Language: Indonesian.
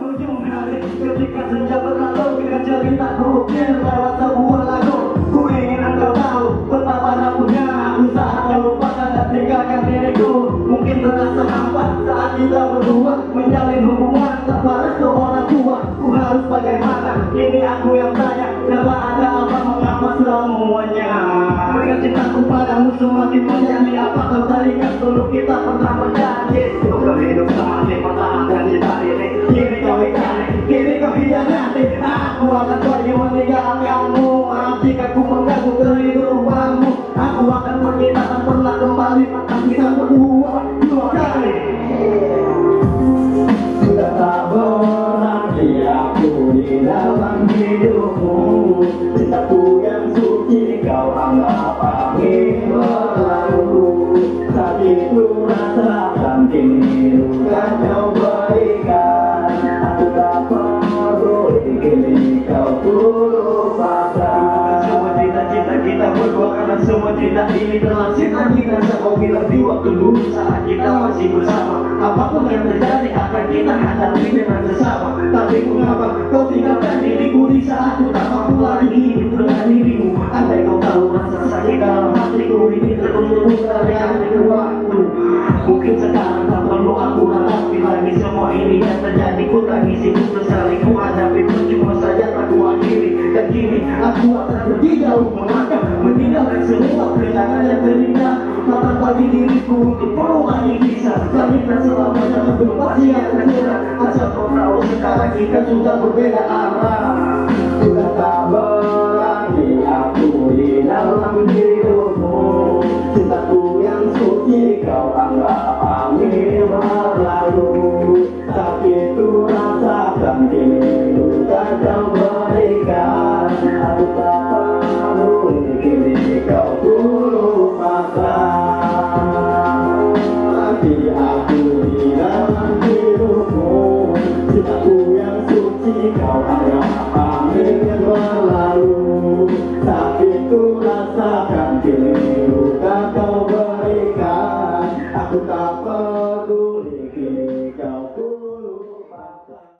penghujung hari ketika senja berlalu, kita ceritaku lewat sebuah lagu. Ku ingin engkau tahu betapa rapuhnya aku saat melupakan dan tinggalkan diriku. Mungkin terasa hampa saat kita berdua menjalin hubungan tanpa restu orang tua. Ku harus bagaimana? Ini aku yang tanya. Coba ada apa mengapa semuanya? Dengan cintaku padamu semakin menjadi. Apa kau teringat dulu kita pernah berjanji untuk hidup semati pertahankan cinta ini. Kini kau ikani, kini kau hianati. Aku akan pergi meninggalkanmu. Maaf jika ku mengganggu kehidupanmu. Aku akan pergi tak pernah kembali. Tak bisa berdua dua kali. Sudah tak berarti aku di dalam hidupmu. Cintaku yang suci kau anggap angin berlalu. Saat itu rasakan kini luka kau berikan. Aku tak peduli kini kau lupakan. Semua cita-cita kita berdua karena semua cinta ini telah sina-sina. Kau bilang di waktu dulu saat kita masih bersama. Apapun yang terjadi akan kita hadapi dengan sesama. Tapi mengapa kau tinggalkan diriku di saat ku tak mampu lagi hidup dengan dirimu. Andai kau tahu rasa sakit dalam hatiku ini terus dari hari ke waktu. Mungkin sekarang tak perlu aku hadapi lagi semua ini yang terjadi. Ku tangisi, ku sesali, ku hadapi percuma saja tak ku akhiri. Dan kini aku akan pergi jauh melangkah meninggalkan semua kenangan yang terindah. Mata bagi diriku untuk mengulangi kisah. Langitnya selamanya belum pasti akan cerah. Asal kau tahu sekarang kita sudah berbeda arah. Sudah tak berarti aku di dalam hidupmu. Cintaku yang suci kau anggap angin berlalu. Tapi itu rasakan kini luka kau berikan. Aku tak peduli kini kau lupakan. Tapi aku di dalam hidupmu. Cintaku yang suci kau anggap angin berlalu. Tapi itu rasakan kini luka kau berikan. Aku tak peduli.